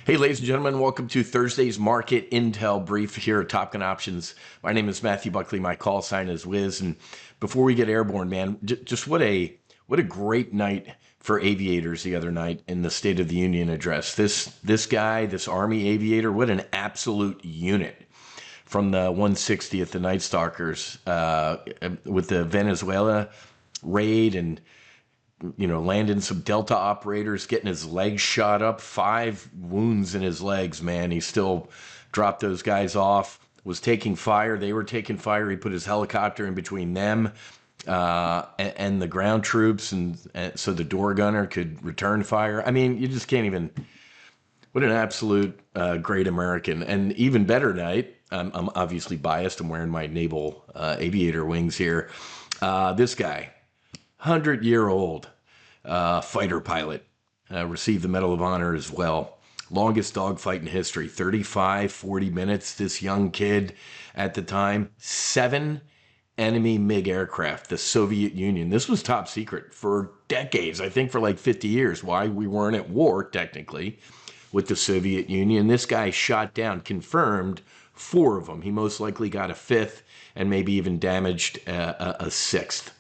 Hey, ladies and gentlemen, welcome to Thursday's Market Intel Brief here at TOPGUN Options. My name is Matthew Buckley. My call sign is Wiz. And before we get airborne, man, just what a great night for aviators the other night in the State of the Union address. This guy, this Army aviator, what an absolute unit from the 160th, the Night Stalkers, with the Venezuela raid and landing some Delta operators, getting his legs shot up, 5 wounds in his legs, man. He still dropped those guys off, was taking fire. They were taking fire. He put his helicopter in between them and the ground troops, and so the door gunner could return fire. I mean, you just can't even. What an absolute great American. And even better night, I'm obviously biased. I'm wearing my naval aviator wings here. This guy, 100-year-old fighter pilot, received the Medal of Honor as well. Longest dogfight in history, 40 minutes. This young kid at the time, 7 enemy MiG aircraft, the Soviet Union. This was top secret for decades, I think for like 50 years. Why? We weren't at war, technically, with the Soviet Union. This guy shot down, confirmed, 4 of them. He most likely got a 5th and maybe even damaged a 6th.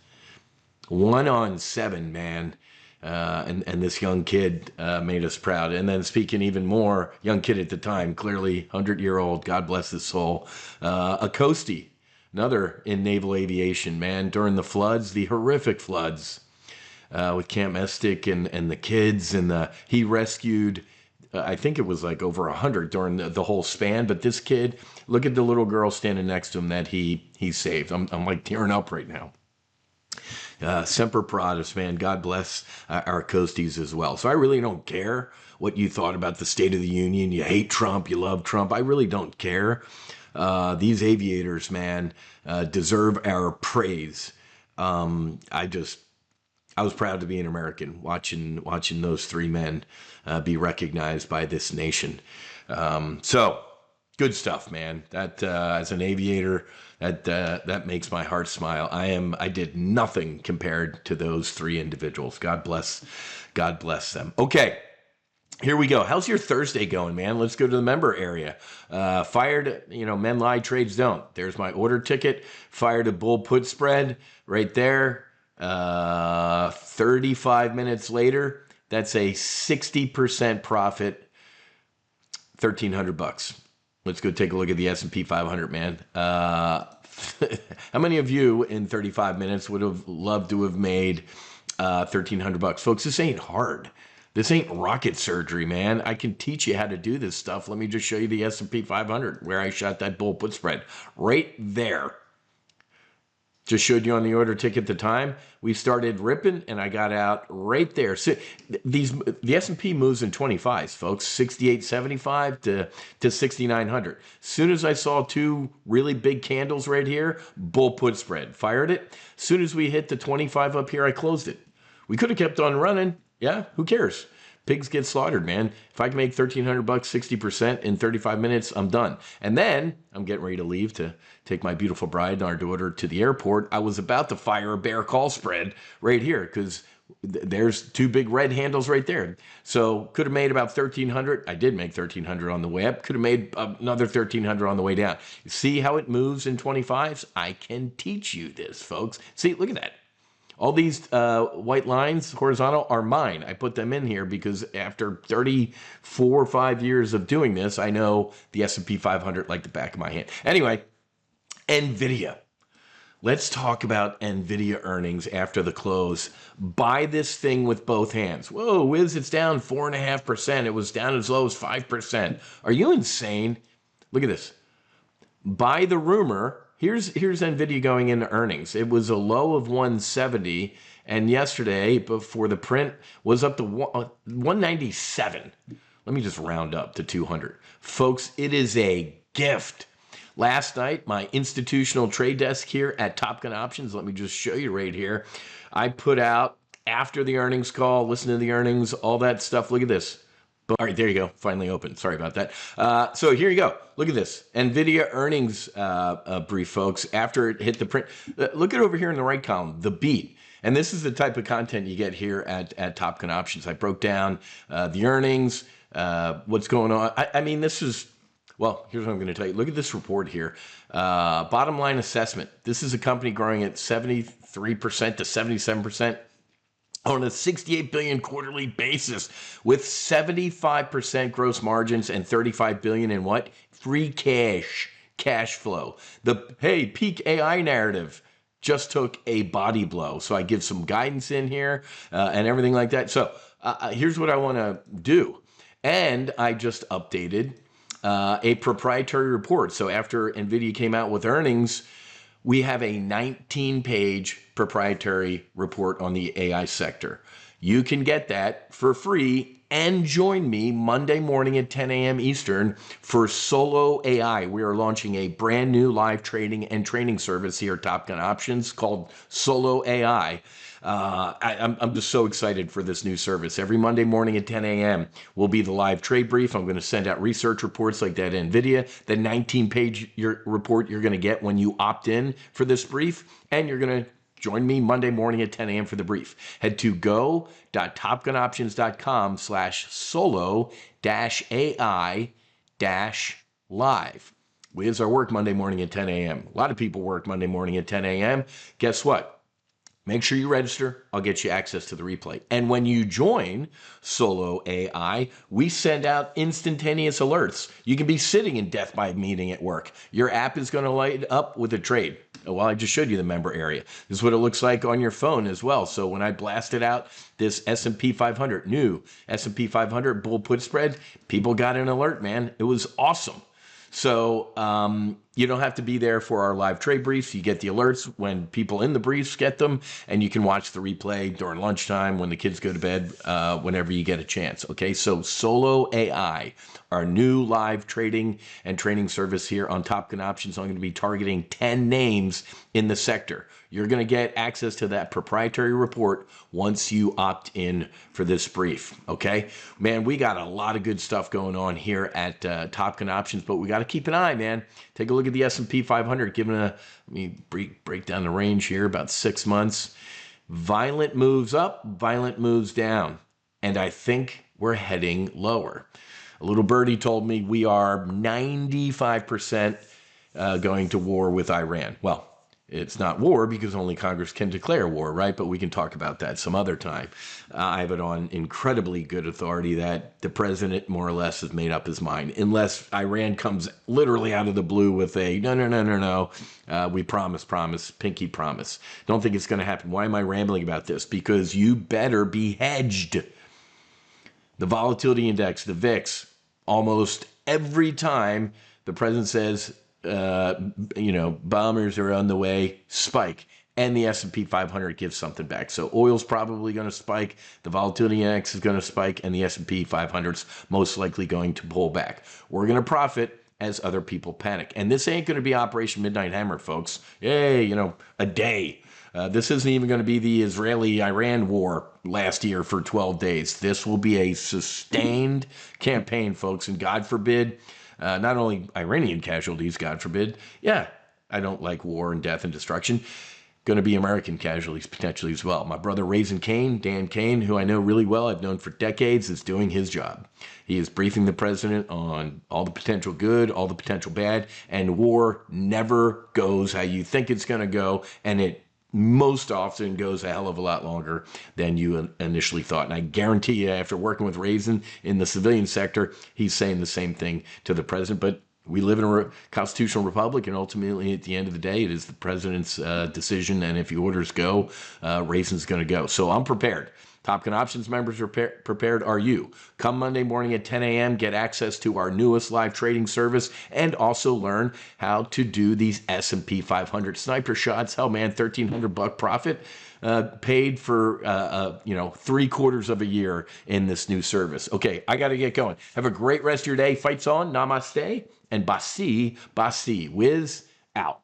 1 on 7, man. And this young kid made us proud. And then speaking even more, young kid at the time, clearly 100-year-old, God bless his soul, a Coastie, another in naval aviation, man, during the floods, the horrific floods with Camp Mystic and the kids. And he rescued, I think it was like over 100 during the whole span. But this kid, look at the little girl standing next to him that he saved. I'm like tearing up right now. Semper Paratus, man. God bless our Coasties as well. So I really don't care what you thought about the State of the Union. You hate Trump, you love Trump. I really don't care. These aviators, man, deserve our praise. I was proud to be an American watching those 3 men be recognized by this nation. So good stuff, man. That as an aviator, that makes my heart smile. I did nothing compared to those 3 individuals. God bless them. Okay, here we go. How's your Thursday going, man? Let's go to the member area. Fired, men lie, trades don't. There's my order ticket. Fired a bull put spread right there. 35 minutes later, that's a 60% profit. $1,300. Let's go take a look at the S&P 500, man. How many of you in 35 minutes would have loved to have made $1,300? Folks, this ain't hard. This ain't rocket surgery, man. I can teach you how to do this stuff. Let me just show you the S&P 500 where I shot that bull put spread. Right there. Just showed you on the order ticket at the time. We started ripping, and I got out right there. So the S&P moves in 25s, folks, 68.75 to 6,900. Soon as I saw 2 really big candles right here, bull put spread, fired it. Soon as we hit the 25 up here, I closed it. We could have kept on running. Yeah, who cares? Pigs get slaughtered, man. If I can make $1,300, 60% in 35 minutes, I'm done. And then I'm getting ready to leave to take my beautiful bride and our daughter to the airport. I was about to fire a bear call spread right here because there's 2 big red handles right there. So could have made about 1,300. I did make 1,300 on the way up. Could have made another 1,300 on the way down. See how it moves in 25s? I can teach you this, folks. See, look at that. All these white lines, horizontal, are mine. I put them in here because after 34 or 5 years of doing this, I know the S&P 500 like the back of my hand. Anyway, Nvidia. Let's talk about Nvidia earnings after the close. Buy this thing with both hands. Whoa, Wiz, it's down 4.5%. It was down as low as 5%. Are you insane? Look at this. Buy the rumor. Here's Nvidia going into earnings. It was a low of 170, and yesterday, before the print, was up to 197. Let me just round up to 200. Folks, it is a gift. Last night, my institutional trade desk here at TOPGUN Options, let me just show you right here. I put out, after the earnings call, listen to the earnings, all that stuff. Look at this. All right, there you go. Finally open. Sorry about that. So here you go. Look at this. Nvidia earnings brief, folks, after it hit the print. Look at over here in the right column, the beat. And this is the type of content you get here at TOPGUN Options. I broke down the earnings, what's going on. I mean, this is, well, here's what I'm going to tell you. Look at this report here. Bottom line assessment. This is a company growing at 73% to 77% on a 68 billion quarterly basis with 75% gross margins and 35 billion in what? Free cash flow. The, hey, peak AI narrative just took a body blow. So I give some guidance in here and everything like that. So here's what I want to do. And I just updated a proprietary report. So after Nvidia came out with earnings, we have a 19-page proprietary report on the AI sector. You can get that for free and join me Monday morning at 10 a.m. Eastern for Solo AI. We are launching a brand new live trading and training service here at TOPGUN Options called Solo AI. I'm just so excited for this new service. Every Monday morning at 10 a.m. will be the live trade brief. I'm going to send out research reports like that Nvidia, the 19-page report you're going to get when you opt in for this brief, and you're going to join me Monday morning at 10 a.m. for the brief. Head to go.topgunoptions.com/solo-AI-live. We is our work Monday morning at 10 a.m. A lot of people work Monday morning at 10 a.m. Guess what? Make sure you register. I'll get you access to the replay. And when you join Solo AI, we send out instantaneous alerts. You can be sitting in death by meeting at work. Your app is going to light up with a trade. Well, I just showed you the member area. This is what it looks like on your phone as well. So when I blasted out this S&P 500, new S&P 500 bull put spread, people got an alert, man. It was awesome. So you don't have to be there for our live trade briefs. You get the alerts when people in the briefs get them, and you can watch the replay during lunchtime when the kids go to bed, whenever you get a chance. Okay, so Solo AI, our new live trading and training service here on TOPGUN Options. I'm going to be targeting 10 names in the sector. You're going to get access to that proprietary report once you opt in for this brief, okay? Man, we got a lot of good stuff going on here at TOPGUN Options, but we got to keep an eye, man. Take a look at the S&P 500, giving let me break down the range here, about 6 months. Violent moves up, violent moves down, and I think we're heading lower. A little birdie told me we are 95% going to war with Iran. Well, it's not war because only Congress can declare war, right? But we can talk about that some other time. I have it on incredibly good authority that the president more or less has made up his mind, unless Iran comes literally out of the blue with a no. We promise, pinky promise. Don't think it's going to happen. Why am I rambling about this? Because you better be hedged. The volatility index, the VIX, almost every time the president says, bombers are on the way, spike, and the S&P 500 gives something back. So oil's probably going to spike, the volatility index is going to spike, and the S&P 500's most likely going to pull back. We're going to profit as other people panic. And this ain't going to be Operation Midnight Hammer, folks. Yay, a day. This isn't even going to be the Israeli-Iran war last year for 12 days. This will be a sustained campaign, folks, and God forbid, not only Iranian casualties, God forbid. Yeah, I don't like war and death and destruction. Going to be American casualties potentially as well. My brother Raisin Kane, Dan Kane, who I know really well, I've known for decades, is doing his job. He is briefing the president on all the potential good, all the potential bad, and war never goes how you think it's going to go, and it most often goes a hell of a lot longer than you initially thought. And I guarantee you, after working with Raisin in the civilian sector, he's saying the same thing to the president. But we live in a constitutional republic, and ultimately, at the end of the day, it is the president's decision. And if the orders go, Raisin's going to go. So I'm prepared. TOPGUN Options members are prepared. Are you? Come Monday morning at 10 a.m., get access to our newest live trading service, and also learn how to do these S&P 500 sniper shots. Hell, man, $1,300 profit paid for 3/4 of a year in this new service. Okay, I got to get going. Have a great rest of your day. Fights on. Namaste and Basi. Wiz out.